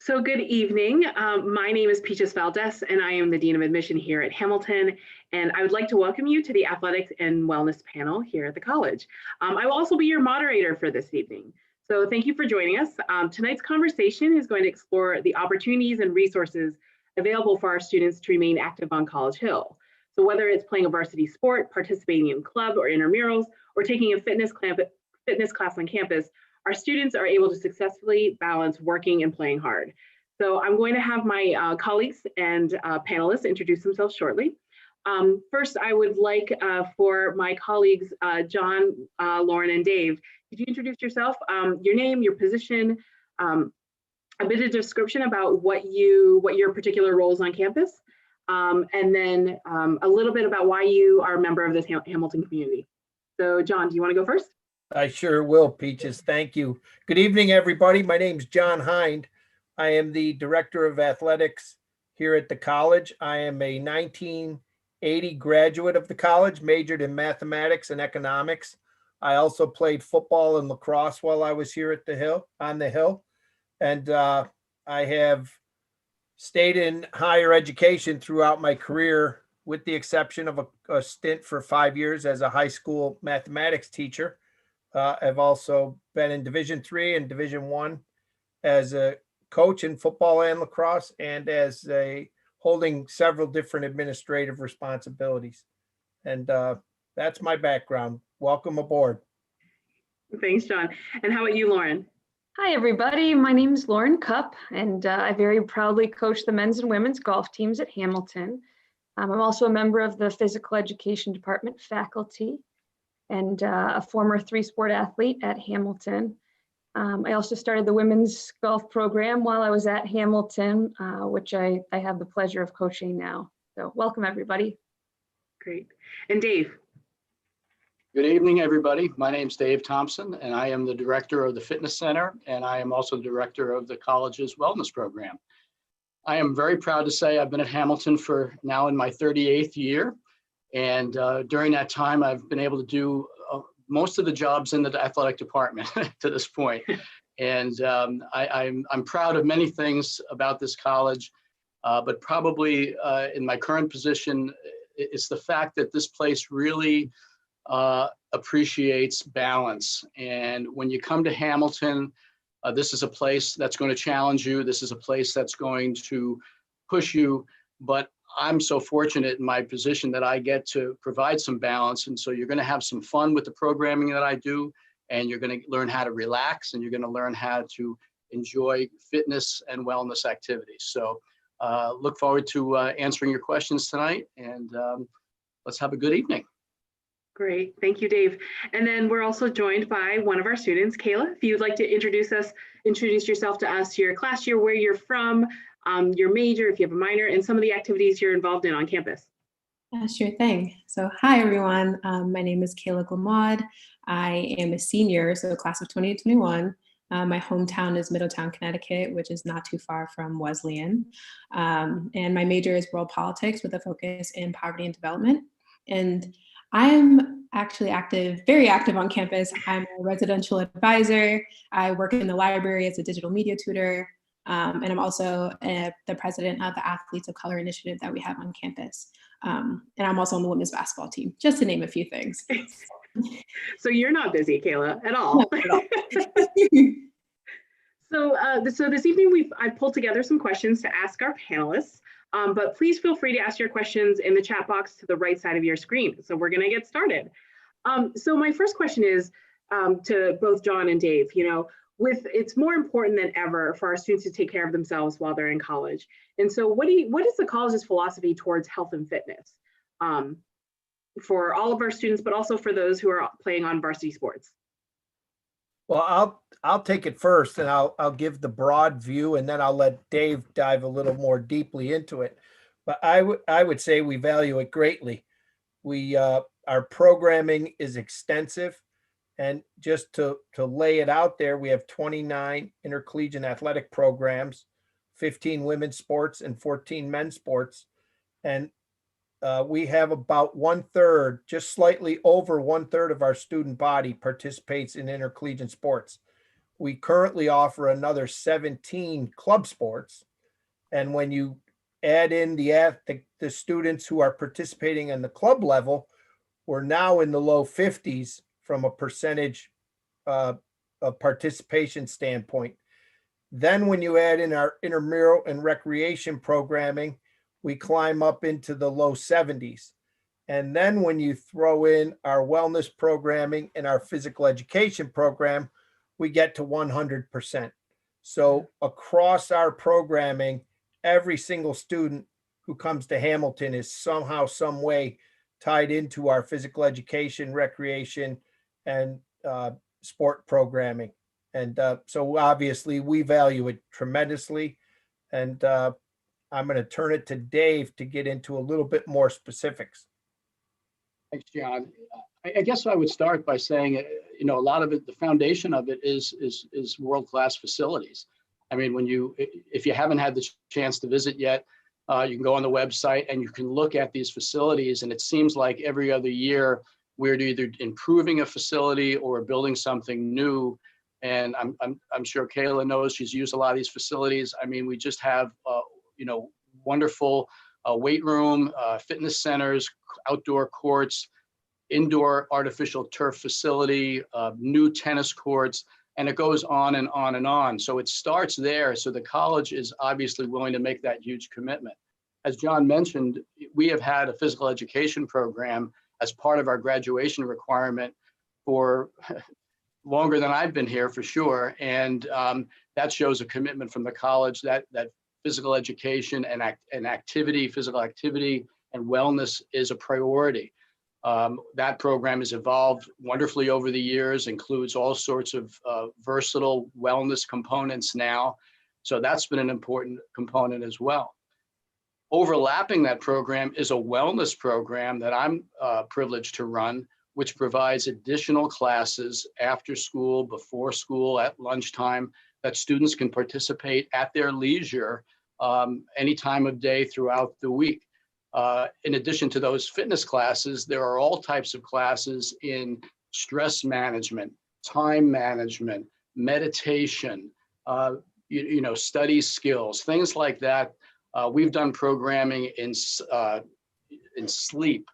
So good evening. My name is Peaches Valdez, and I am the Dean of Admission here at Hamilton. And I would like to welcome you to the Athletics and Wellness panel here at the college. I will also be your moderator for this evening. So thank you for joining us. Tonight's conversation is going to explore the opportunities and resources available for our students to remain active on College Hill. So whether it's playing a varsity sport, participating in club or intramurals, or taking a fitness class on campus, our students are able to successfully balance working and playing hard. So I'm going to have my colleagues and panelists introduce themselves shortly. First, I would like for my colleagues, John, Lauren, and Dave, could you introduce yourself, your name, your position, a bit of description about what your particular roles on campus, and then a little bit about why you are a member of this Hamilton community. So John, do you want to go first? I sure will, Peaches. Thank you. Good evening, everybody. My name is John Hind. I am the Director of Athletics here at the college. I am a 1980 graduate of the college, majored in mathematics and economics. I also played football and lacrosse while I was here at on the Hill. And I have stayed in higher education throughout my career, with the exception of a stint for 5 years as a high school mathematics teacher. I've also been in Division III and Division I as a coach in football and lacrosse, and as holding several different administrative responsibilities. And that's my background. Welcome aboard. Thanks, John. And how about you, Lauren? Hi, everybody. My name is Lauren Cupp, and I very proudly coach the men's and women's golf teams at Hamilton. I'm also a member of the physical education department faculty, and a former 3-sport athlete at Hamilton. I also started the women's golf program while I was at Hamilton, which I have the pleasure of coaching now. So welcome, everybody. Great. And Dave? Good evening, everybody. My name's Dave Thompson, and I am the director of the Fitness Center, and I am also the director of the college's wellness program. I am very proud to say I've been at Hamilton for now in my 38th year. And during that time, I've been able to do most of the jobs in the athletic department to this point. And I'm proud of many things about this college, but probably in my current position, it's the fact that this place really appreciates balance. And when you come to Hamilton, this is a place that's going to challenge you. This is a place that's going to push you, but I'm so fortunate in my position that I get to provide some balance. And so you're going to have some fun with the programming that I do, and you're going to learn how to relax, and you're going to learn how to enjoy fitness and wellness activities. So look forward to answering your questions tonight, and let's have a good evening. Great. Thank you, Dave. And then we're also joined by one of our students, Kayla. If you'd like to introduce yourself to us, your class year, where you're from, your major, if you have a minor, and some of the activities you're involved in on campus. Sure thing. So hi, everyone. My name is Kayla Gamad. I am a senior, so class of 2021. My hometown is Middletown, Connecticut, which is not too far from Wesleyan. And my major is world politics with a focus in poverty and development. And I am actually very active on campus. I'm a residential advisor. I work in the library as a digital media tutor. And I'm also the president of the Athletes of Color initiative that we have on campus. And I'm also on the women's basketball team, just to name a few things. So you're not busy, Kayla, at all. No, at all. So this evening, I pulled together some questions to ask our panelists, but please feel free to ask your questions in the chat box to the right side of your screen. So we're going to get started. So my first question is to both John and Dave. It's more important than ever for our students to take care of themselves while they're in college. And so what is the college's philosophy towards health and fitness for all of our students, but also for those who are playing on varsity sports? Well, I'll take it first, and I'll give the broad view, and then I'll let Dave dive a little more deeply into it. But I would say we value it greatly. Our programming is extensive. And just to lay it out there, we have 29 intercollegiate athletic programs, 15 women's sports and 14 men's sports. And we have about 1/3, just slightly over 1/3 of our student body participates in intercollegiate sports. we currently offer another 17 club sports. And when you add in the students who are participating in the club level, we're now in the low 50s from a percentage of participation standpoint. Then when you add in our intramural and recreation programming, we climb up into the low 70s. And then when you throw in our wellness programming and our physical education program, we get to 100%. So across our programming, every single student who comes to Hamilton is somehow, some way tied into our physical education, recreation, and sport programming. And so obviously we value it tremendously. And I'm going to turn it to Dave to get into a little bit more specifics. Thanks, John. I guess I would start by saying, a lot of it, the foundation of it is world-class facilities. I mean, if you haven't had the chance to visit yet, you can go on the website and you can look at these facilities, and it seems like every other year we're either improving a facility or building something new. And I'm sure Kayla knows, she's used a lot of these facilities. I mean, we just have wonderful weight room, fitness centers, outdoor courts, indoor artificial turf facility, new tennis courts, and it goes on and on and on. So it starts there. So the college is obviously willing to make that huge commitment. As John mentioned, we have had a physical education program as part of our graduation requirement for longer than I've been here, for sure. And that shows a commitment from the college that physical education and activity, physical activity and wellness is a priority. That program has evolved wonderfully over the years, includes all sorts of versatile wellness components now. So that's been an important component as well. Overlapping that program is a wellness program that I'm privileged to run, which provides additional classes after school, before school, at lunchtime, that students can participate at their leisure any time of day throughout the week. In addition to those fitness classes, there are all types of classes in stress management, time management, meditation, study skills, things like that. We've done programming in sleep,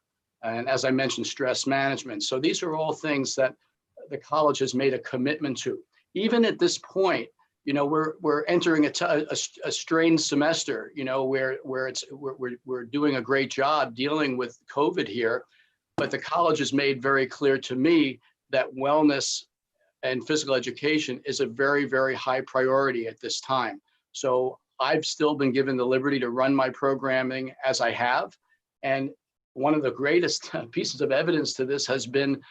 and as I mentioned, stress management. So these are all things that the college has made a commitment to. Even at this point, we're entering a strained semester, where we're doing a great job dealing with COVID here, but the college has made very clear to me that wellness and physical education is a very, very high priority at this time. So I've still been given the liberty to run my programming as I have. And one of the greatest pieces of evidence to this has been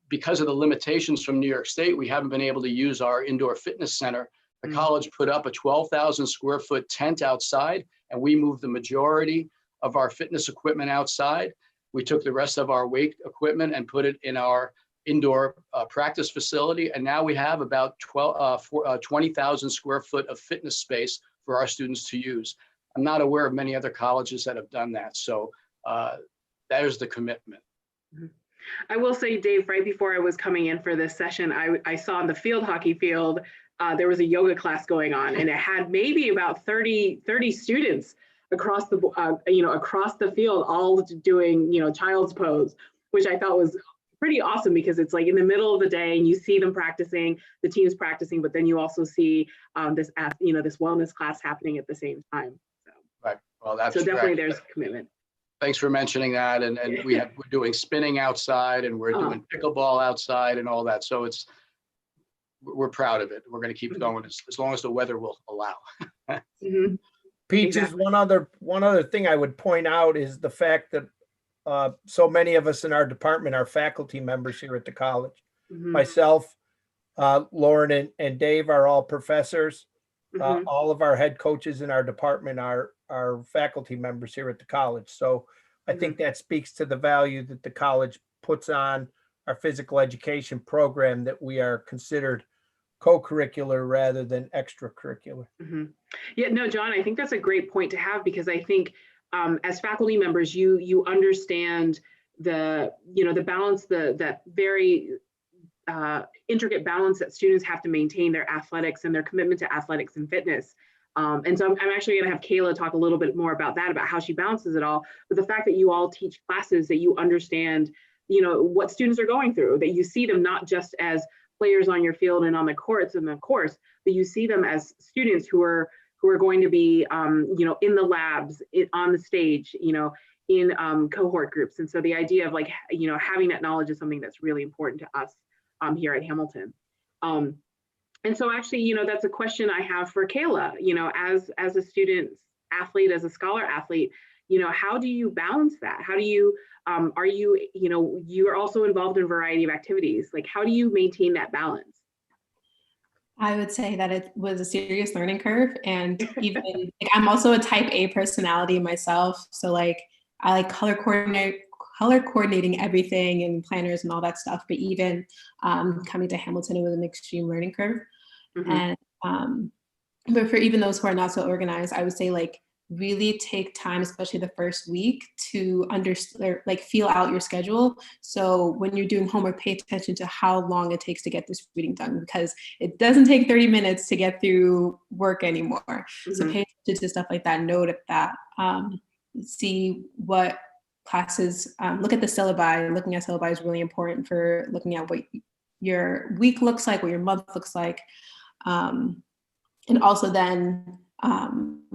because of the limitations from New York State, we haven't been able to use our indoor fitness center. The college put up a 12,000 square foot tent outside, and we moved the majority of our fitness equipment outside. We took the rest of our weight equipment and put it in our indoor practice facility. And now we have about 20,000 square foot of fitness space for our students to use. I'm not aware of many other colleges that have done that. So that is the commitment. I will say, Dave, right before I was coming in for this session, I saw on the field hockey field, there was a yoga class going on, and it had maybe about 30 students across the, across the field, all doing, child's pose, which I thought was pretty awesome, because it's like in the middle of the day and you see them practicing, the team's practicing, but then you also see this wellness class happening at the same time. So, right. Well, that's so definitely correct. There's commitment. Thanks for mentioning that. And we're doing spinning outside, and we're doing pickleball outside and all that. So we're proud of it. We're going to keep going as long as the weather will allow. Peaches, exactly. One other thing I would point out is the fact that so many of us in our department are faculty members here at the college. Myself, Lauren and Dave are all professors. All of our head coaches in our department are faculty members here at the college. So I think that speaks to the value that the college puts on our physical education program, that we are considered co-curricular rather than extracurricular. Yeah, no, John, I think that's a great point to have, because I think as faculty members, you understand the balance, that very intricate balance that students have to maintain their athletics and their commitment to athletics and fitness. And so I'm actually going to have Kayla talk a little bit more about that, about how she balances it all. But the fact that you all teach classes, that you understand, what students are going through, that you see them not just as players on your field and on the courts and the course, but you see them as students who are going to be, in the labs, on the stage, in cohort groups. And so the idea of having that knowledge is something that's really important to us here at Hamilton. And so actually, that's a question I have for Kayla, as a student athlete, as a scholar athlete, how do you balance that? How do you, are you, you are also involved in a variety of activities. Like, how do you maintain that balance? I would say that it was a serious learning curve. And even I'm also a type A personality myself. So I like color coordinating everything and planners and all that stuff. But even coming to Hamilton, it was an extreme learning curve. Mm-hmm. And but for even those who are not so organized, I would say really take time, especially the first week, to understand, feel out your schedule. So when you're doing homework, pay attention to how long it takes to get this reading done, because it doesn't take 30 minutes to get through work anymore. Mm-hmm. So pay attention to stuff like that, note that, see what classes, look at the syllabi. Looking at syllabi is really important for looking at what your week looks like, what your month looks like. And also then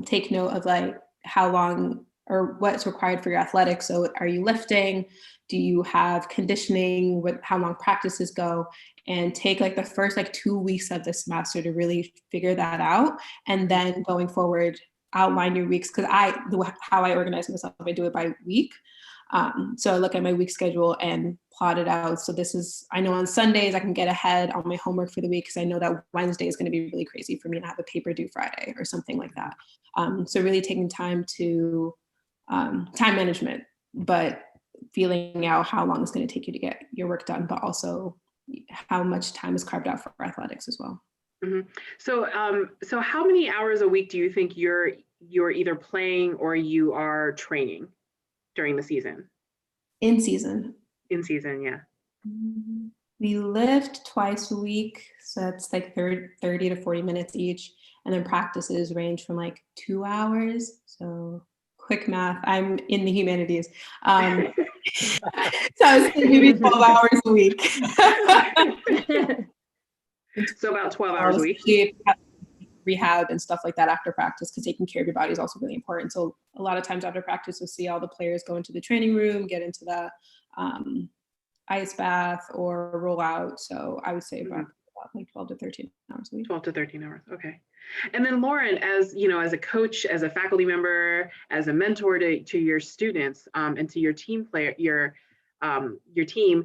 take note of how long or what's required for your athletics. So are you lifting? Do you have conditioning? How long practices go? And take the first 2 weeks of the semester to really figure that out. And then going forward, outline your weeks. Because how I organize myself, I do it by week. So I look at my week schedule and plot it out. So I know on Sundays I can get ahead on my homework for the week, because I know that Wednesday is going to be really crazy for me and have a paper due Friday or something like that. So really taking time to time management, but feeling out how long it's going to take you to get your work done, but also how much time is carved out for athletics as well. Mm-hmm. So how many hours a week do you think you're either playing or you are training during the season? In season, yeah. We lift twice a week, so that's 30 to 40 minutes each, and then practices range from 2 hours. So quick math, I'm in the humanities. So I was thinking maybe 12 hours a week. So about 12 hours a week. Rehab and stuff like that after practice, because taking care of your body is also really important. So a lot of times after practice, you'll see all the players go into the training room, get into the ice bath or roll out. So I would say about 12 to 13 hours a week. 12 to 13 hours. Okay. And then Lauren, as a coach, as a faculty member, as a mentor to your students and to your team your team,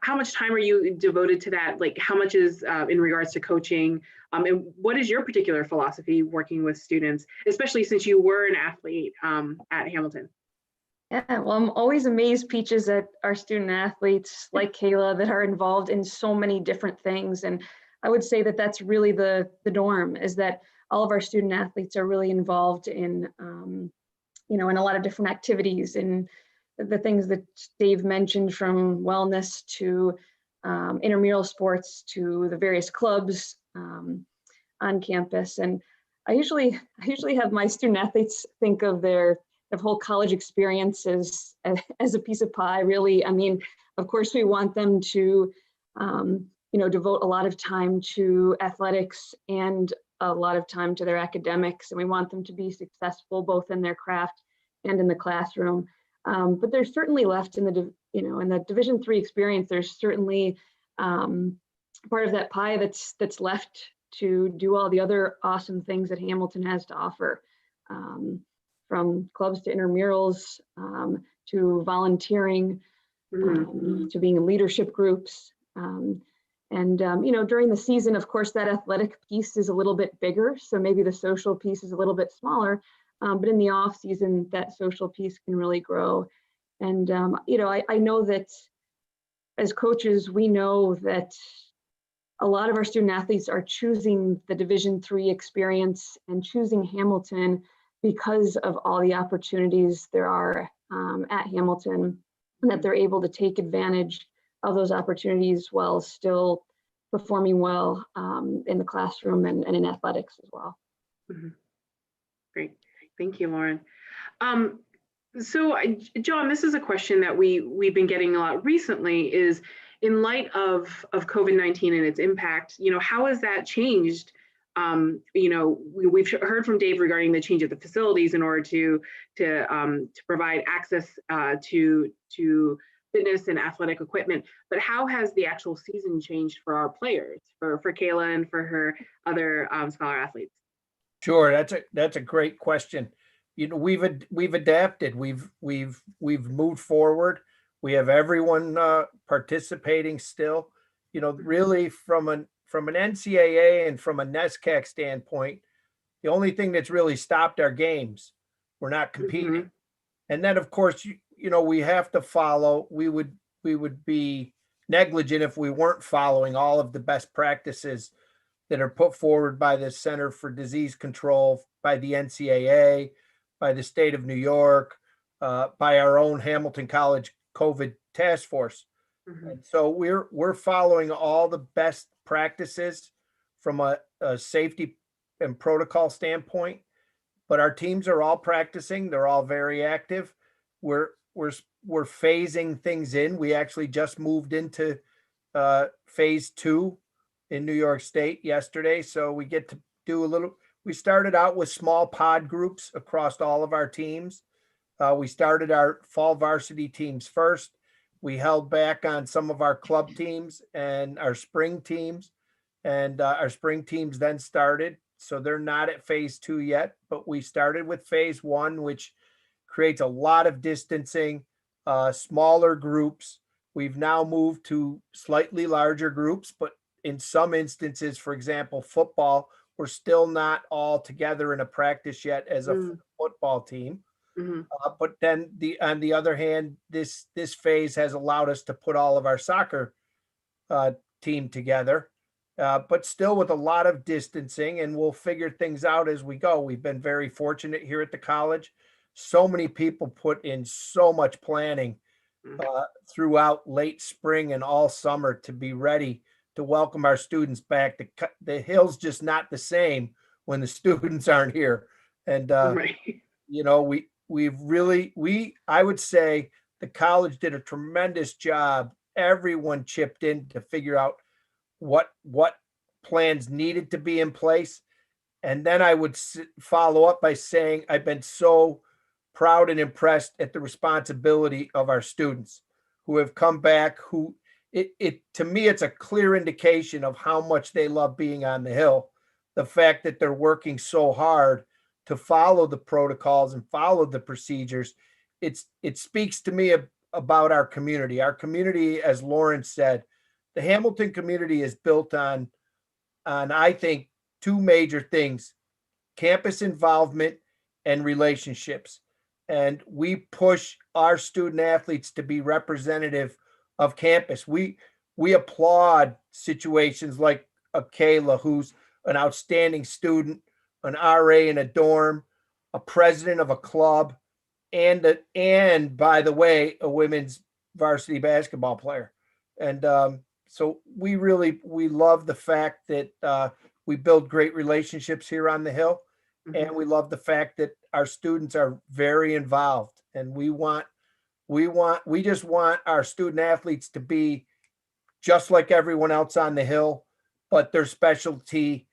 how much time are you devoted to that? How much is in regards to coaching? And what is your particular philosophy working with students, especially since you were an athlete at Hamilton? Yeah, well, I'm always amazed, Peaches, at our student athletes like Kayla that are involved in so many different things. And I would say that that's really the norm, is that all of our student athletes are really involved in, in a lot of different activities, and the things that Dave mentioned, from wellness to intramural sports to the various clubs on campus. And I usually have my student athletes think of their whole college experience as a piece of pie, really. I mean, of course, we want them to, devote a lot of time to athletics and a lot of time to their academics. And we want them to be successful both in their craft and in the classroom. But there's certainly left in the Division III experience, there's certainly part of that pie that's left to do all the other awesome things that Hamilton has to offer. From clubs to intramurals, to volunteering, to being in leadership groups. During the season, of course, that athletic piece is a little bit bigger. So maybe the social piece is a little bit smaller, but in the off season, that social piece can really grow. And, I know that as coaches, we know that a lot of our student athletes are choosing the Division III experience and choosing Hamilton because of all the opportunities there are at Hamilton, and that they're able to take advantage of those opportunities while still performing well in the classroom and in athletics as well. Great. Thank you, Lauren. So John, this is a question that we've been getting a lot recently, is in light of COVID-19 and its impact, how has that changed? We've heard from Dave regarding the change of the facilities in order to provide access to fitness and athletic equipment, but how has the actual season changed for our players, for Kayla and for her other scholar athletes? Sure, that's a great question. We've adapted. We've moved forward. We have everyone participating still. Really from an NCAA and from a NESCAC standpoint, the only thing that's really stopped our games, we're not competing. And then of course, we have to follow. We would be negligent if we weren't following all of the best practices that are put forward by the Center for Disease Control, by the NCAA, by the state of New York, by our own Hamilton College COVID task force. And so we're following all the best practices from a safety and protocol standpoint, but our teams are all practicing. They're all very active. We're phasing things in. We actually just moved into phase 2 in New York State yesterday. So we get to do we started out with small pod groups across all of our teams. We started our fall varsity teams first. We held back on some of our club teams and our spring teams, and our spring teams then started. So they're not at phase 2 yet, but we started with phase 1, which creates a lot of distancing, smaller groups. We've now moved to slightly larger groups, but in some instances, for example, football, we're still not all together in a practice yet as a football team. But then on the other hand, this phase has allowed us to put all of our soccer team together, but still with a lot of distancing, and we'll figure things out as we go. We've been very fortunate here at the college. So many people put in so much planning throughout late spring and all summer to be ready to welcome our students back. The hill's just not the same when the students aren't here. And, Right. I would say the college did a tremendous job. Everyone chipped in to figure out what plans needed to be in place. And then I would follow up by saying, I've been so proud and impressed at the responsibility of our students who have come back, to me, it's a clear indication of how much they love being on the Hill. The fact that they're working so hard to follow the protocols and follow the procedures, it speaks to me about our community. Our community, as Lauren said, the Hamilton community is built on I think 2 major things: campus involvement and relationships. And we push our student athletes to be representative of campus. We applaud situations like a Kayla, who's an outstanding student, an RA in a dorm, a president of a club, and by the way, a women's varsity basketball player. And so we love the fact that we build great relationships here on the Hill, and we love the fact that our students are very involved, and we just want our student athletes to be just like everyone else on the Hill, but their specialty,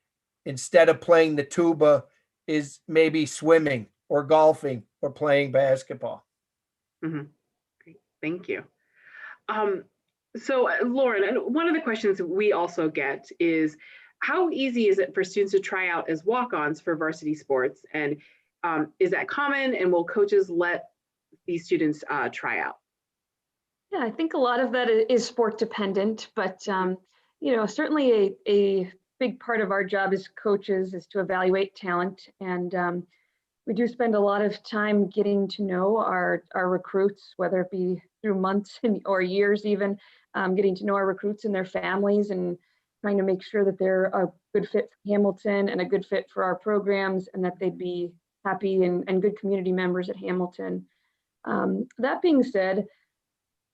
instead of playing the tuba, is maybe swimming or golfing or playing basketball. Great. Thank you. So Lauren, one of the questions we also get is, how easy is it for students to try out as walk-ons for varsity sports? And is that common? And will coaches let these students try out? Yeah, I think a lot of that is sport dependent, but certainly a big part of our job as coaches is to evaluate talent, and we do spend a lot of time getting to know our recruits, whether it be through months or years even, getting to know our recruits and their families, and trying to make sure that they're a good fit for Hamilton and a good fit for our programs, and that they'd be happy and good community members at Hamilton. That being said,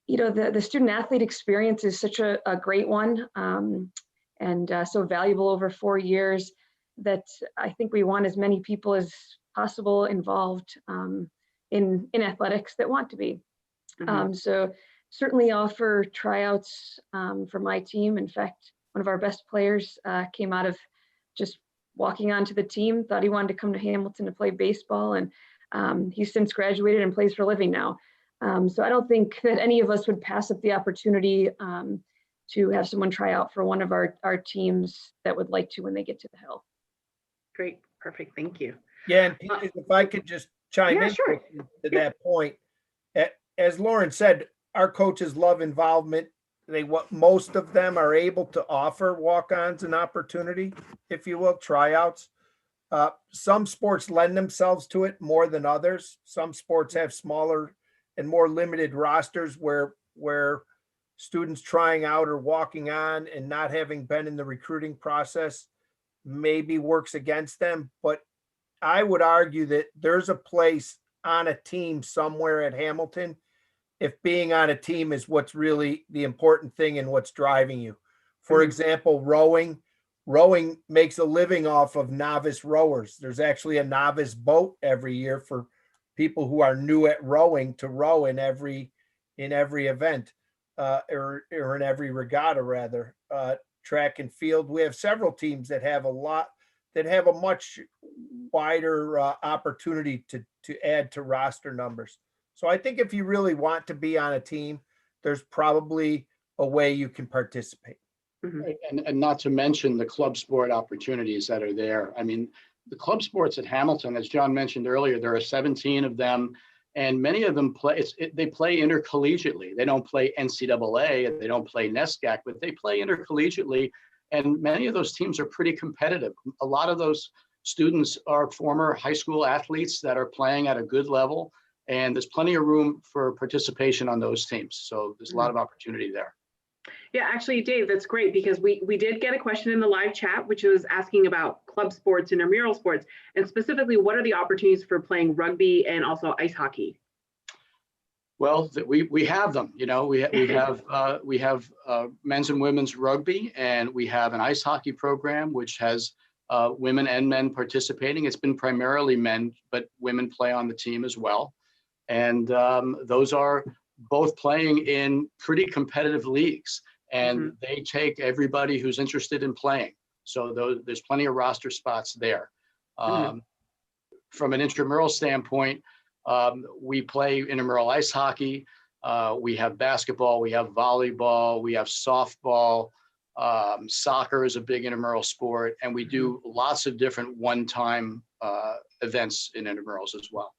the student athlete experience is such a great one, and so valuable over 4 years, that I think we want as many people as possible involved in athletics that want to be. So certainly offer tryouts for my team. In fact, one of our best players came out of just walking onto the team, thought he wanted to come to Hamilton to play baseball, and he's since graduated and plays for a living now. So I don't think that any of us would pass up the opportunity to have someone try out for one of our teams that would like to when they get to the Hill. Great, perfect, thank you. Yeah, and Peaches, if I could just chime Yeah, in sure. to that point, as Lauren said, our coaches love involvement. Most of them are able to offer walk-ons an opportunity, if you will, tryouts. Some sports lend themselves to it more than others. Some sports have smaller and more limited rosters where students trying out or walking on and not having been in the recruiting process maybe works against them. But I would argue that there's a place on a team somewhere at Hamilton if being on a team is what's really the important thing and what's driving you. For example, rowing makes a living off of novice rowers. There's actually a novice boat every year for people who are new at rowing to row in every event, or in every regatta rather. Track and field, we have several teams that have a much wider opportunity to add to roster numbers. So I think if you really want to be on a team, there's probably a way you can participate. Right, and not to mention the club sport opportunities that are there. I mean, the club sports at Hamilton, as John mentioned earlier, there are 17 of them, and many of them they play intercollegiately. They don't play NCAA, and they don't play NESCAC, but they play intercollegiately, and many of those teams are pretty competitive. A lot of those students are former high school athletes that are playing at a good level, and there's plenty of room for participation on those teams. So there's a lot of opportunity there. Yeah, actually, Dave, that's great, because we did get a question in the live chat, which was asking about club sports, intramural sports, and specifically, what are the opportunities for playing rugby and also ice hockey? Well, we have them. You know, we have men's and women's rugby, and we have an ice hockey program which has women and men participating. It's been primarily men, but women play on the team as well, and those are both playing in pretty competitive leagues, and they take everybody who's interested in playing. So there's plenty of roster spots there. From an intramural standpoint, we play intramural ice hockey. We have basketball, we have volleyball, we have softball. Soccer is a big intramural sport, and we do lots of different one-time events in intramurals as well.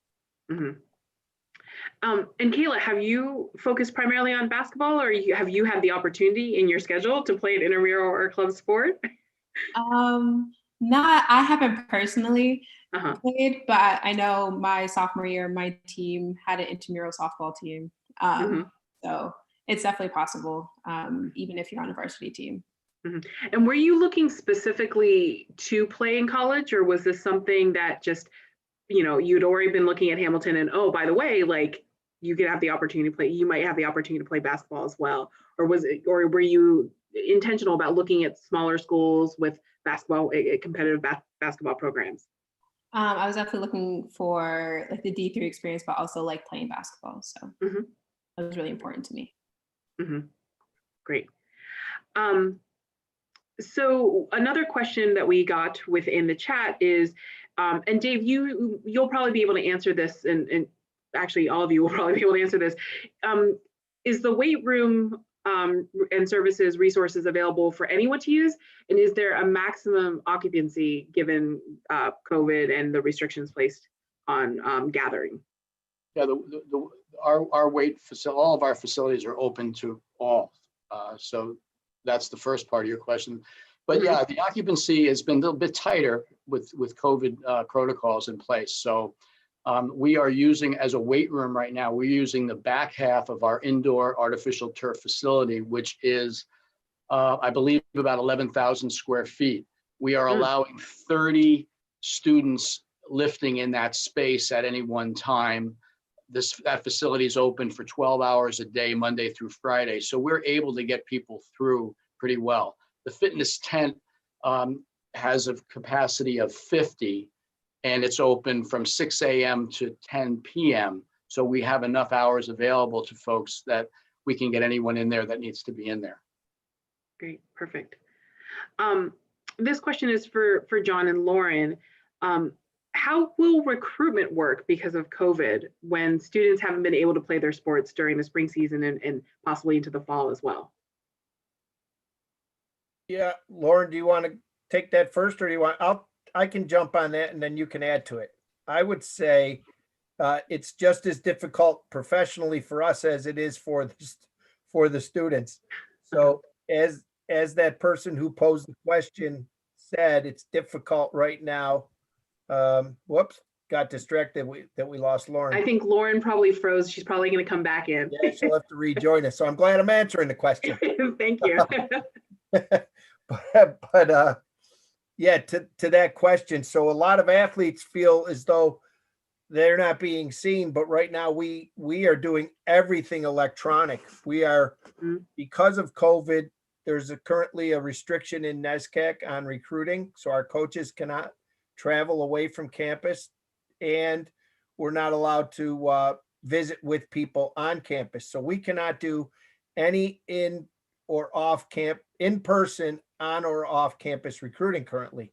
And Kayla, have you focused primarily on basketball, or have you had the opportunity in your schedule to play an intramural or club sport? I haven't personally played, but I know my sophomore year, my team had an intramural softball team. So it's definitely possible, even if you're on a varsity team. And were you looking specifically to play in college, or was this something that just, you'd already been looking at Hamilton and, oh, by the way, like, you could have the opportunity to play, you might have the opportunity to play basketball as well? Or were you intentional about looking at smaller schools with basketball, competitive basketball programs? I was definitely looking for like the D3 experience, but also like playing basketball. So that was really important to me. Great. So another question that we got within the chat is, and Dave, you'll probably be able to answer this, and actually all of you will probably be able to answer this. Is the weight room and services resources available for anyone to use? And is there a maximum occupancy given COVID and the restrictions placed on gathering? Yeah, our weight facility, all of our facilities are open to all. So that's the first part of your question. But yeah, the occupancy has been a little bit tighter with COVID protocols in place. So we are using, as a weight room right now, we're using the back half of our indoor artificial turf facility, which is, I believe, about 11,000 square feet. We are allowing 30 students lifting in that space at any one time. that facility is open for 12 hours a day, Monday through Friday. So we're able to get people through pretty well. The fitness tent has a capacity of 50, and it's open from 6 a.m. to 10 p.m. So we have enough hours available to folks that we can get anyone in there that needs to be in there. Great, perfect. This question is for John and Lauren. How will recruitment work because of COVID when students haven't been able to play their sports during the spring season and possibly into the fall as well? Yeah, Lauren, do you want to take that first, or do you want? I can jump on that, and then you can add to it. I would say it's just as difficult professionally for us as it is for the students. So as that person who posed the question said, it's difficult right now. Whoops, got distracted that we lost Lauren. I think Lauren probably froze. She's probably going to come back in. Yeah, she'll have to rejoin us. So I'm glad I'm answering the question. Thank you. but yeah, to that question. So a lot of athletes feel as though they're not being seen, but right now we are doing everything electronic. We are, because of COVID, there's currently a restriction in NESCAC on recruiting. So our coaches cannot travel away from campus, and we're not allowed to visit with people on campus. So we cannot do any in person on or off campus recruiting currently.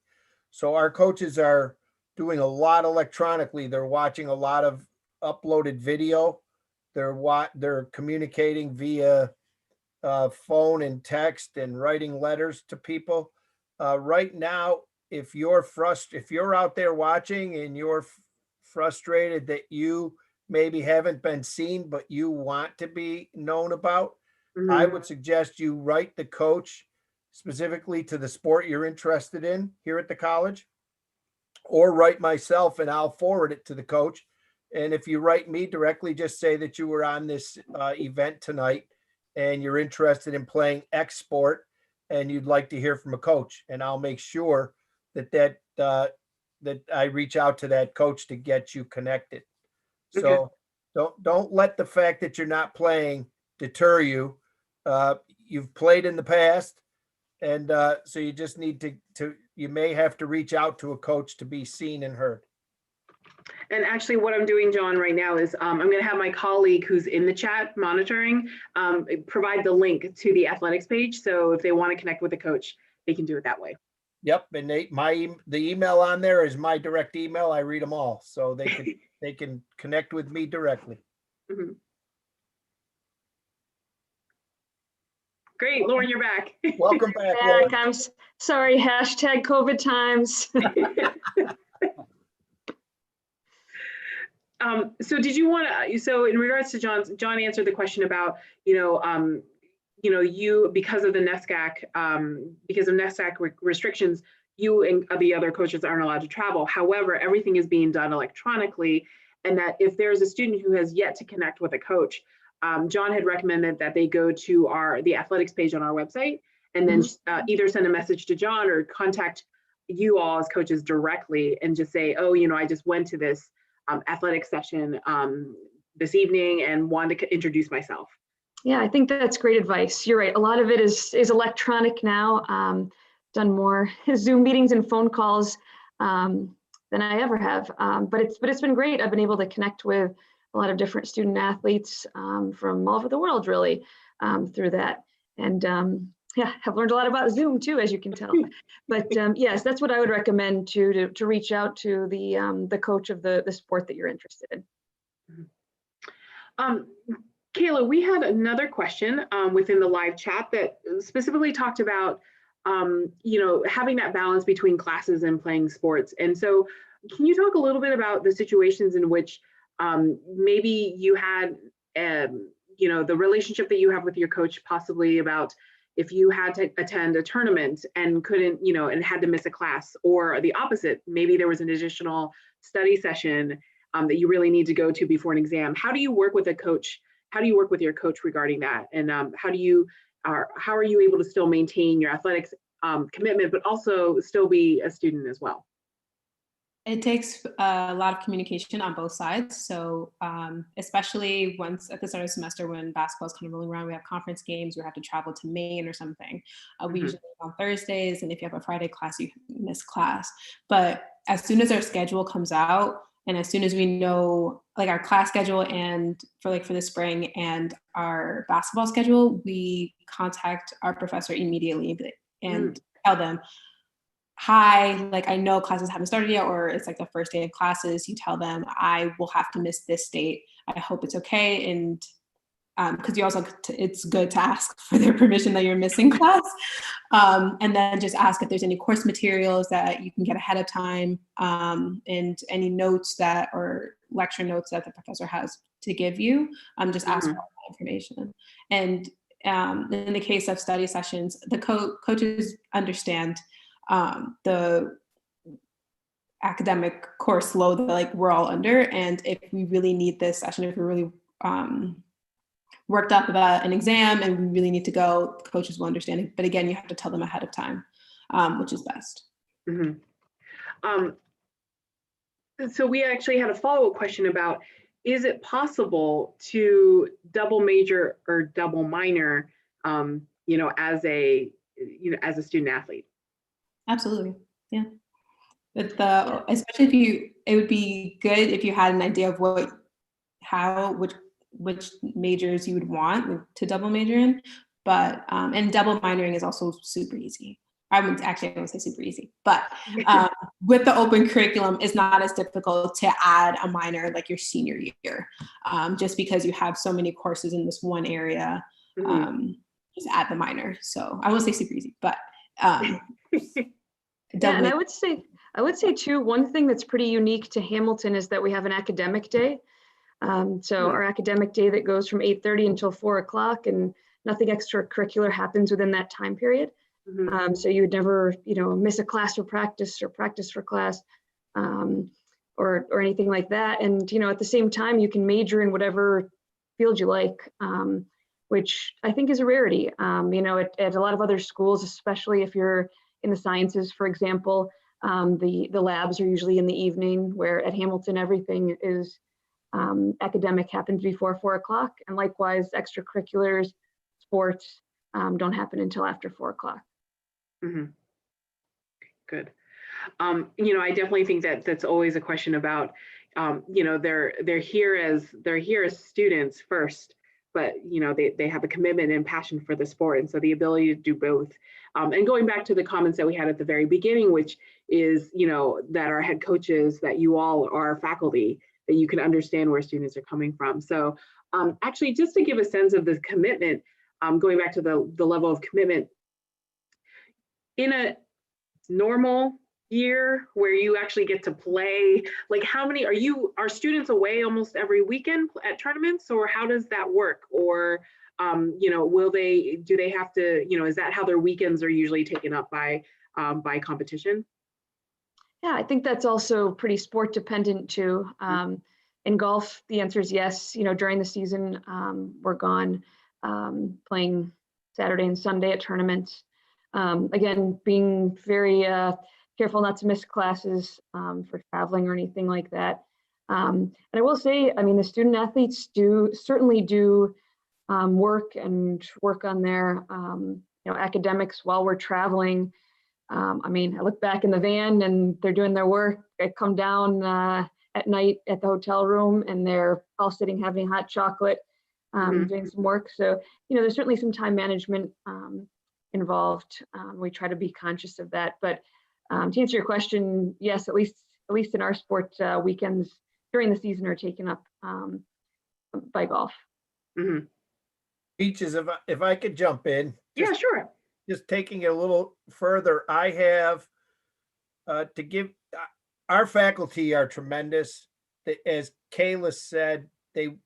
So our coaches are doing a lot electronically. They're watching a lot of uploaded video. They're communicating via phone and text and writing letters to people. Right now, if you're out there watching and you're frustrated that you maybe haven't been seen, but you want to be known about, I would suggest you write the coach specifically to the sport you're interested in here at the college, or write myself and I'll forward it to the coach. And if you write me directly, just say that you were on this event tonight and you're interested in playing X sport and you'd like to hear from a coach. And I'll make sure that I reach out to that coach to get you connected. So don't let the fact that you're not playing deter you. You've played in the past, and so you just need you may have to reach out to a coach to be seen and heard. And actually what I'm doing, John, right now is I'm going to have my colleague who's in the chat monitoring provide the link to the athletics page. So if they want to connect with a coach, they can do it that way. Yep, and the email on there is my direct email. I read them all, so they can connect with me directly. Great, Lauren, you're back. Welcome back, Lauren. I'm sorry, hashtag COVID times. So did you want to, so in regards to John answered the question about, you, because of the NESCAC, restrictions, you and the other coaches aren't allowed to travel. However, everything is being done electronically, and that if there's a student who has yet to connect with a coach, John had recommended that they go to the athletics page on our website and then either send a message to John or contact you all as coaches directly and just say, oh, I just went to this athletic session this evening and wanted to introduce myself. Yeah, I think that's great advice. You're right. A lot of it is electronic now. Done more Zoom meetings and phone calls than I ever have. But it's been great. I've been able to connect with a lot of different student athletes from all over the world, really, through that. And have learned a lot about Zoom too, as you can tell. But yes, that's what I would recommend to reach out to the coach of the sport that you're interested in. Kayla, we had another question within the live chat that specifically talked about, having that balance between classes and playing sports. And so can you talk a little bit about the situations in which maybe you had, the relationship that you have with your coach, possibly about if you had to attend a tournament and couldn't, and had to miss a class, or the opposite, maybe there was an additional study session that you really need to go to before an exam. How do you work with a coach? How do you work with your coach regarding that? And how are you able to still maintain your athletics commitment, but also still be a student as well? It takes a lot of communication on both sides. So especially once at the start of the semester when basketball is kind of rolling around, we have conference games, we have to travel to Maine or something. We usually meet on Thursdays, and if you have a Friday class, you miss class. But as soon as our schedule comes out, and as soon as we know like our class schedule and for the spring and our basketball schedule, we contact our professor immediately and tell them, hi, like I know classes haven't started yet, or it's like the first day of classes. You tell them I will have to miss this date. I hope it's okay. And because you also, it's good to ask for their permission that you're missing class. And then just ask if there's any course materials that you can get ahead of time, and any notes that, or lecture notes that the professor has to give you. Just ask for all that information. And in the case of study sessions, the coaches understand the academic course load that like we're all under. And if we really need this session, if we're really worked up about an exam and we really need to go, coaches will understand it. But again, you have to tell them ahead of time, which is best. So we actually had a follow-up question about, is it possible to double major or double minor, as a student athlete? Absolutely. Yeah. But especially it would be good if you had an idea of which majors you would want to double major in, but and double minoring is also super easy. I won't say super easy, but with the open curriculum, it's not as difficult to add a minor like your senior year, just because you have so many courses in this one area. Just add the minor. So I won't say super easy, but yeah, and I would say too, one thing that's pretty unique to Hamilton is that we have an academic day. So our academic day that goes from 8:30 until 4 o'clock, and nothing extracurricular happens within that time period. So you would never, miss a class for practice or practice for class, or anything like that. And, at the same time, you can major in whatever field you like, which I think is a rarity. At a lot of other schools, especially if you're in the sciences, for example, the labs are usually in the evening, where at Hamilton, everything is academic happens before 4 o'clock. And likewise, extracurriculars, sports don't happen until after 4 o'clock. Good. I definitely think that that's always a question about, they're here as students first, but they have a commitment and passion for the sport, and so the ability to do both. And going back to the comments that we had at the very beginning, which is that our head coaches, that you all are faculty, that you can understand where students are coming from. So actually, just to give a sense of the commitment, going back to the level of commitment, in a normal year where you actually get to play, like how many are students away almost every weekend at tournaments, or how does that work? Or do they have to, is that how their weekends are usually taken up by competition? Yeah, I think that's also pretty sport dependent too. In golf, the answer is yes. During the season, we're gone playing Saturday and Sunday at tournaments. Again, being very careful not to miss classes for traveling or anything like that. And I will say, the student athletes certainly do work on their academics while we're traveling. I look back in the van and they're doing their work. I come down at night at the hotel room and they're all sitting having hot chocolate, doing some work. So, there's certainly some time management involved. We try to be conscious of that. But to answer your question, yes, at least in our sport, weekends during the season are taken up by golf. Peaches, if I could jump in. Yeah, sure. Just taking it a little further, I have to give, our faculty are tremendous. As Kayla said, they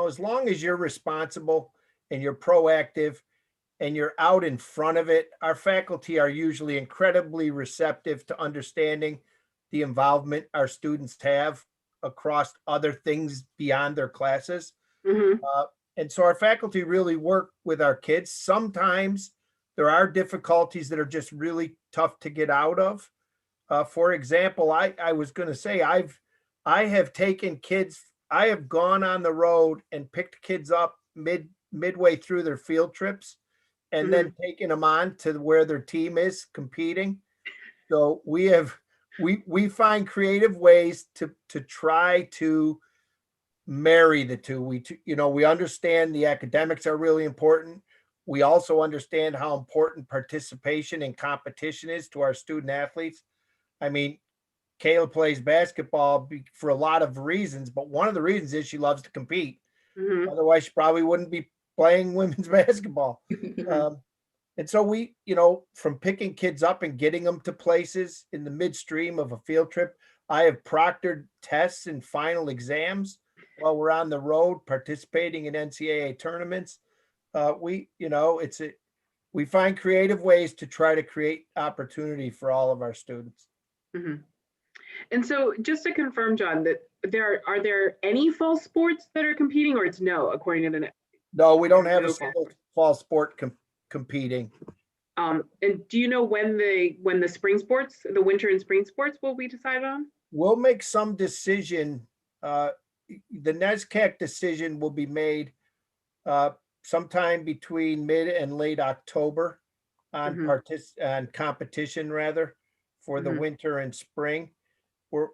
as long as you're responsible and you're proactive and you're out in front of it, our faculty are usually incredibly receptive to understanding the involvement our students have across other things beyond their classes. And so our faculty really work with our kids. Sometimes there are difficulties that are just really tough to get out of. For example, I was going to say, I have taken kids, I have gone on the road and picked kids up midway through their field trips and then taken them on to where their team is competing. So we find creative ways to try to marry the two. We understand the academics are really important. We also understand how important participation and competition is to our student athletes. I mean, Kayla plays basketball for a lot of reasons, but one of the reasons is she loves to compete. Otherwise, she probably wouldn't be playing women's basketball. And so we, from picking kids up and getting them to places in the midstream of a field trip, I have proctored tests and final exams while we're on the road participating in NCAA tournaments. We find creative ways to try to create opportunity for all of our students. And so just to confirm, John, that are there any fall sports that are competing, or it's no, according to the No, we don't have No a single fall sport competing. And do you know when the spring sports, the winter and spring sports will be decided on? We'll make some decision. The NESCAC decision will be made sometime between mid and late October on on competition rather for the winter and spring. We're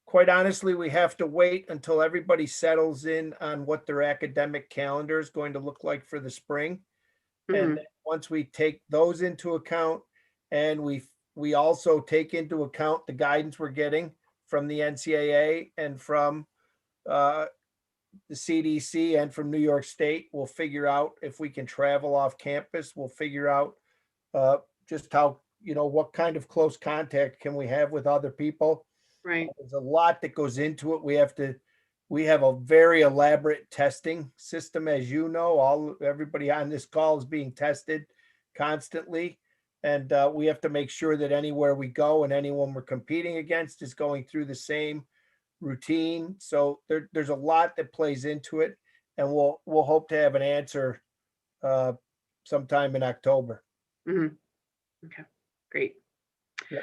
quite honestly, we have to wait until everybody settles in on what their academic calendar is going to look like for the spring. And then once we take those into account, and we also take into account the guidance we're getting from the NCAA and from the CDC and from New York State, we'll figure out if we can travel off campus. We'll figure out just how, what kind of close contact can we have with other people. Right. There's a lot that goes into it. We have a very elaborate testing system, as you know. Everybody on this call is being tested constantly, and we have to make sure that anywhere we go and anyone we're competing against is going through the same routine. So there's a lot that plays into it, and we'll hope to have an answer sometime in October. Okay, great. Yep.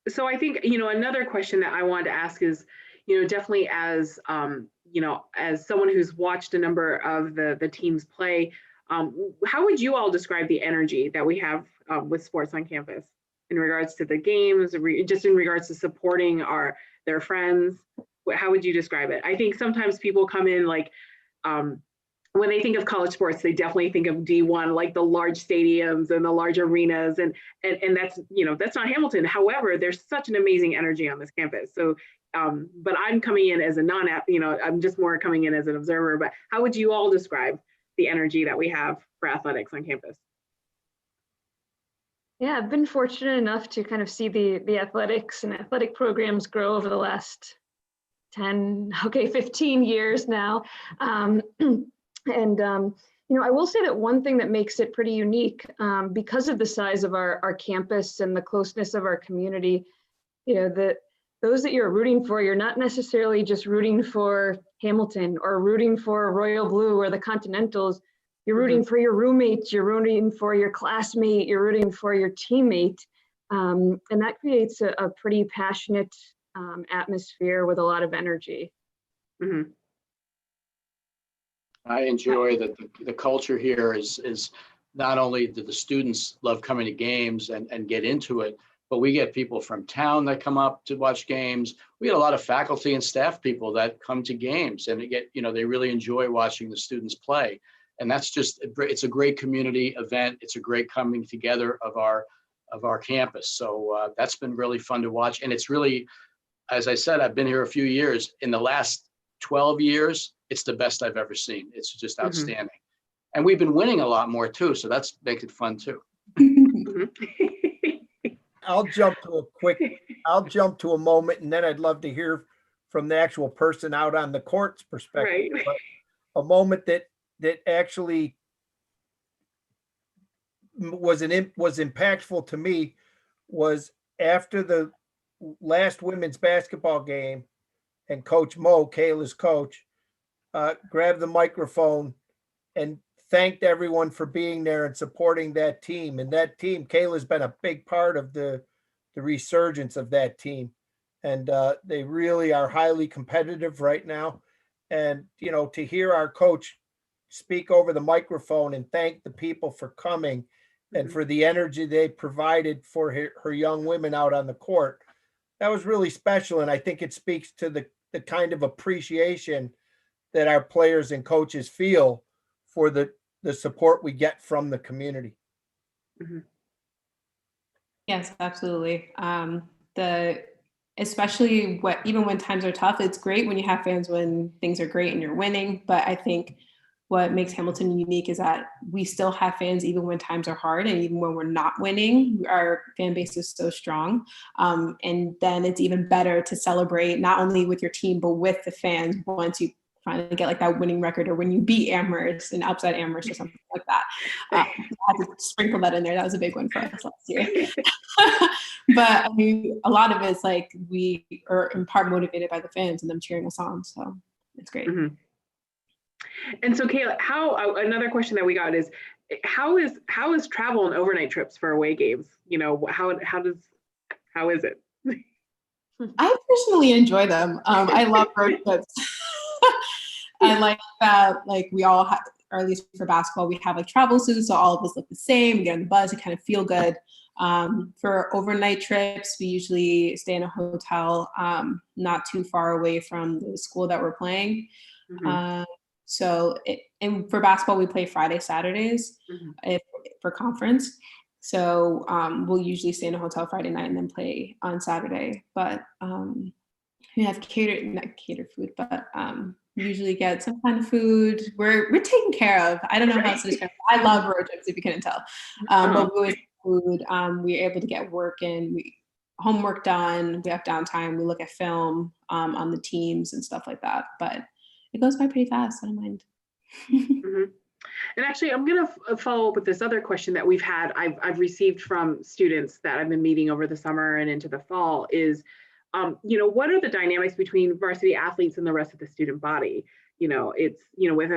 So I think, another question that I wanted to ask is, definitely as, as someone who's watched a number of the teams play, how would you all describe the energy that we have with sports on campus in regards to the games, just in regards to supporting their friends? How would you describe it? I think sometimes people come in like, when they think of college sports, they definitely think of D1, like the large stadiums and the large arenas, and that's that's not Hamilton. However, there's such an amazing energy on this campus. So, but I'm coming in as a I'm just more coming in as an observer. But how would you all describe the energy that we have for athletics on campus? Yeah, I've been fortunate enough to kind of see the athletics and athletic programs grow over the last 15 years now. I will say that one thing that makes it pretty unique, because of the size of our campus and the closeness of our community, that those that you're rooting for, you're not necessarily just rooting for Hamilton or rooting for Royal Blue or the Continentals. You're rooting for your roommates, you're rooting for your classmate, you're rooting for your teammate. And that creates a pretty passionate atmosphere with a lot of energy. I enjoy that the culture here is not only do the students love coming to games and get into it, but we get people from town that come up to watch games. We get a lot of faculty and staff people that come to games, and they really enjoy watching the students play. And it's a great community event. It's a great coming together of our campus. So that's been really fun to watch. And it's really, as I said, I've been here a few years. In the last 12 years, it's the best I've ever seen. It's just outstanding. And we've been winning a lot more too. So that's makes it fun too. I'll jump to a moment, and then I'd love to hear from the actual person out on the court's perspective. Right. But a moment that actually was impactful to me was after the last women's basketball game, and Coach Mo, Kayla's coach, grabbed the microphone and thanked everyone for being there and supporting that team. And that team, Kayla's been a big part of the the resurgence of that team. And they really are highly competitive right now. And, you know, to hear our coach speak over the microphone and thank the people for coming and for the energy they provided for her young women out on the court, that was really special. And I think it speaks to the kind of appreciation that our players and coaches feel for the support we get from the community. Yes, absolutely. Especially even when times are tough, it's great when you have fans when things are great and you're winning. But I think what makes Hamilton unique is that we still have fans even when times are hard, and even when we're not winning, our fan base is so strong. And then it's even better to celebrate not only with your team, but with the fans once you finally get like that winning record, or when you beat Amherst and upset Amherst or something like that. I had to sprinkle that in there. That was a big one for us last year. But I mean, a lot of it's like we are in part motivated by the fans and them cheering us on. So it's great. And so Kayla, another question that we got is, how is travel and overnight trips for away games? You know, how is it? I personally enjoy them. I love road trips. I like that, like we all have, or at least for basketball, we have like travel suits, so all of us look the same. We get on the bus, we kind of feel good. For overnight trips, we usually stay in a hotel not too far away from the school that we're playing. And for basketball, we play Friday, Saturdays for conference. So we'll usually stay in a hotel Friday night and then play on Saturday. But we have not catered food, but usually get some kind of food. We're taken care of. I don't know how else to describe it. I love road trips, if you couldn't tell. But we always have food. We're able to get work in, homework done. We have downtime. We look at film on the teams and stuff like that. But it goes by pretty fast. I don't mind. And actually, I'm going to follow up with this other question that we've had. I've received from students that I've been meeting over the summer and into the fall is, you know, what are the dynamics between varsity athletes and the rest of the student body? You know, it's, you know, with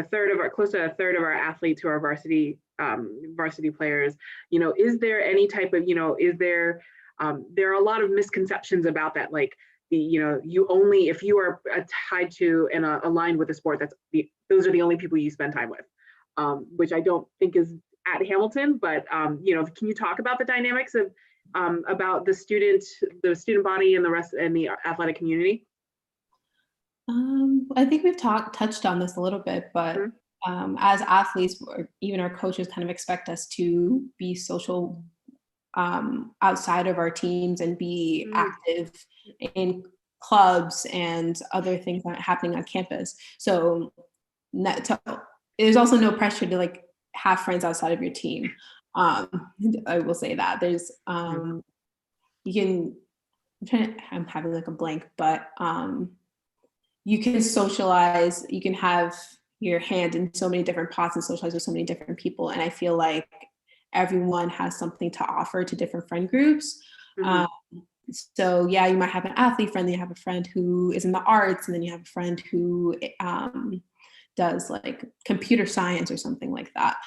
close to a third of our athletes who are varsity players, you know, is there any type of, you know, there are a lot of misconceptions about that, like, you know, if you are tied to and aligned with a sport, those are the only people you spend time with, which I don't think is at Hamilton. But you know, can you talk about the dynamics of about the student body and the athletic community? I think we've touched on this a little bit, but as athletes, or even our coaches, kind of expect us to be social outside of our teams and be active in clubs and other things that are happening on campus. So there's also no pressure to like have friends outside of your team. I will say that there's I'm having like a blank, but you can socialize, you can have your hand in so many different pots and socialize with so many different people. And I feel like everyone has something to offer to different friend groups. So yeah, you might have an athlete friend, then you have a friend who is in the arts, and then you have a friend who does like computer science or something like that.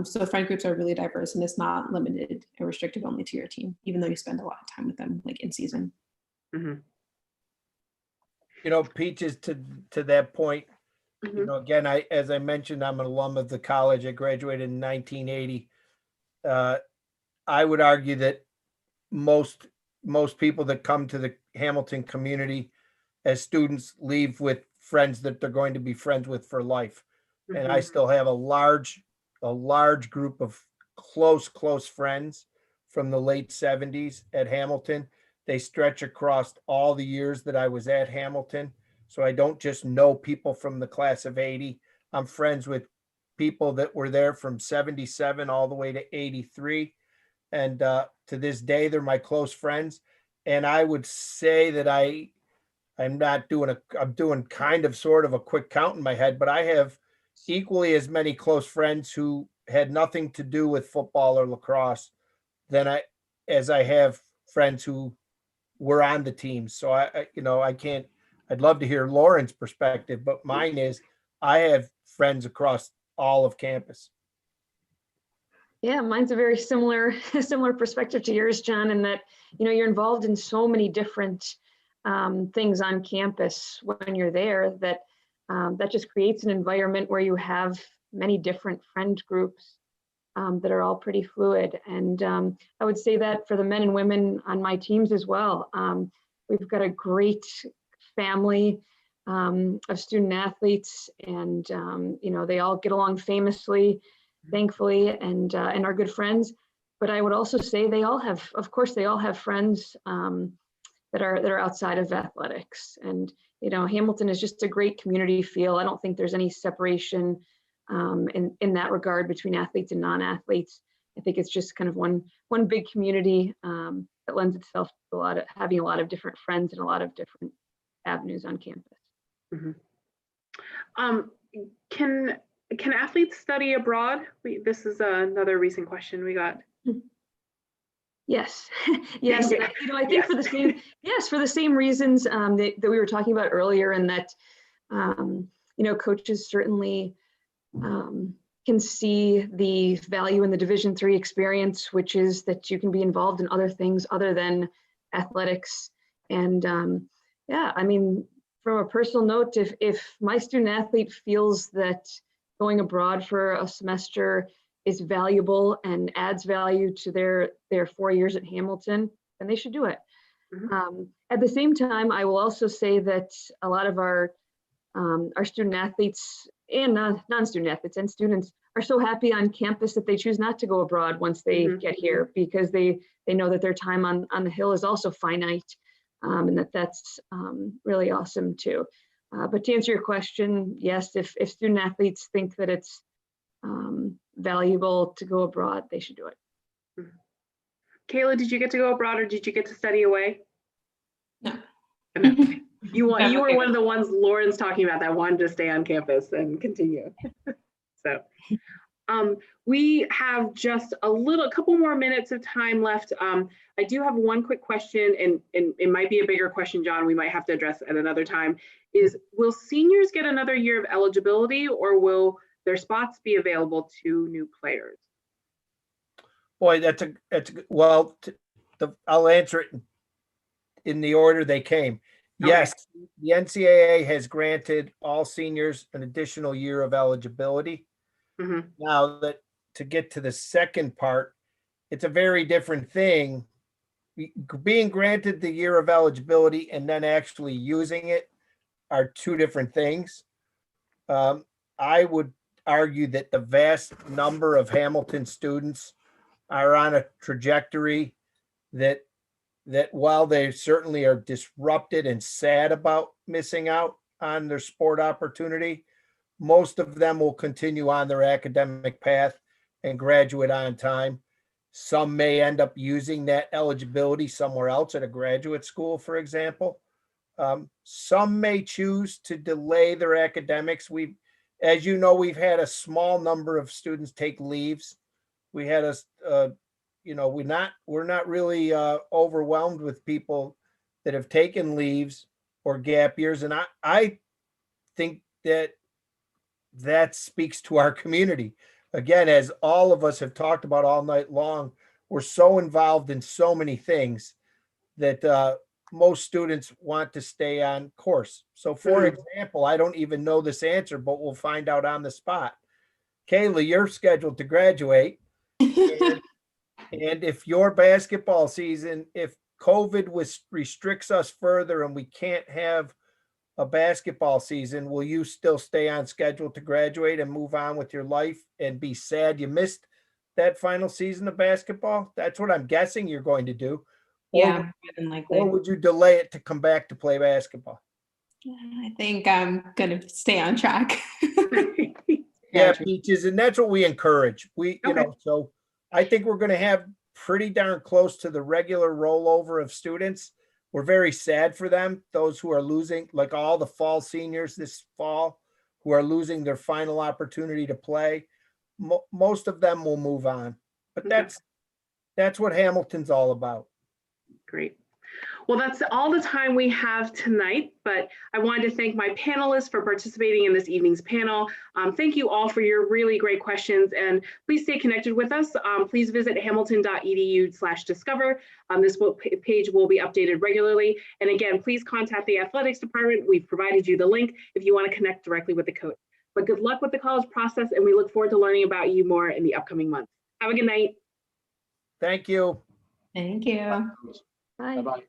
So friend groups are really diverse, and it's not limited or restricted only to your team, even though you spend a lot of time with them like in season. You know, Peaches, to that point, you know, again, as I mentioned, I'm an alum of the college. I graduated in 1980. I would argue that most people that come to the Hamilton community as students leave with friends that they're going to be friends with for life. And I still have a large group of close friends from the late 70s at Hamilton. They stretch across all the years that I was at Hamilton. So I don't just know people from the class of 80. I'm friends with people that were there from 77 all the way to 83. And to this day, they're my close friends. And I would say that I'm doing kind of sort of a quick count in my head, but I have equally as many close friends who had nothing to do with football or lacrosse as I have friends who were on the team. So I'd love to hear Lauren's perspective, but mine is I have friends across all of campus. Yeah, mine's a very similar similar perspective to yours, John, in that, you're involved in so many different things on campus when you're there that that just creates an environment where you have many different friend groups that are all pretty fluid. And I would say that for the men and women on my teams as well. We've got a great family of student athletes, and they all get along famously, thankfully, and are good friends. But I would also say they all have, of course, they all have friends that are outside of athletics. And Hamilton is just a great community feel. I don't think there's any separation in that regard between athletes and non-athletes. I think it's just kind of one big community that lends itself to having a lot of different friends and a lot of different avenues on campus. Mm-hmm. Can athletes study abroad? This is another recent question we got. Yes, yes. I think for the same reasons that we were talking about earlier, and that coaches certainly can see the value in the Division III experience, which is that you can be involved in other things other than athletics. And from a personal note, if my student athlete feels that going abroad for a semester is valuable and adds value to their 4 years at Hamilton, then they should do it. Mm-hmm. At the same time, I will also say that a lot of our student athletes and non-student athletes and students are so happy on campus that they choose not to go abroad once they mm-hmm. get here, because they know that their time on the Hill is also finite, and that's really awesome too. But to answer your question, yes, if student athletes think that it's valuable to go abroad, they should do it. Mm-hmm. Kayla, did you get to go abroad, or did you get to study away? No. You were one of the ones Lauren's talking about that wanted to stay on campus and continue. So we have just a couple more minutes of time left. I do have one quick question, and it might be a bigger question, John, we might have to address at another time, is will seniors get another year of eligibility, or will their spots be available to new players? Boy, I'll answer it in the order they came. Okay. Yes, the NCAA has granted all seniors an additional year of eligibility. Mm-hmm. Now, that to get to the second part, it's a very different thing. Being granted the year of eligibility and then actually using it are two different things. I would argue that the vast number of Hamilton students are on a trajectory that while they certainly are disrupted and sad about missing out on their sport opportunity, most of them will continue on their academic path and graduate on time. Some may end up using that eligibility somewhere else at a graduate school, for example. Some may choose to delay their academics. As you know, we've had a small number of students take leaves. We had we're not really overwhelmed with people that have taken leaves or gap years. And I think that speaks to our community. Again, as all of us have talked about all night long, we're so involved in so many things that most students want to stay on course. So for example, I don't even know this answer, but we'll find out on the spot. Kayla, you're scheduled to graduate. And if your basketball season, if COVID restricts us further and we can't have a basketball season, will you still stay on schedule to graduate and move on with your life and be sad you missed that final season of basketball? That's what I'm guessing you're going to do. Yeah, or would you delay it to come back to play basketball? I think I'm going to stay on track. Yeah, Peaches, and that's what we encourage. So I think we're going to have pretty darn close to the regular rollover of students. We're very sad for them, those who are losing, like all the fall seniors this fall, who are losing their final opportunity to play. Most of them will move on, but that's what Hamilton's all about. Great. Well, that's all the time we have tonight, but I wanted to thank my panelists for participating in this evening's panel. Thank you all for your really great questions, and please stay connected with us. Please visit hamilton.edu/discover. This page will be updated regularly. And again, please contact the athletics department. We've provided you the link if you want to connect directly with the coach. But good luck with the college process, and we look forward to learning about you more in the upcoming months. Have a good night. Thank you. Thank you. Bye. Bye-bye.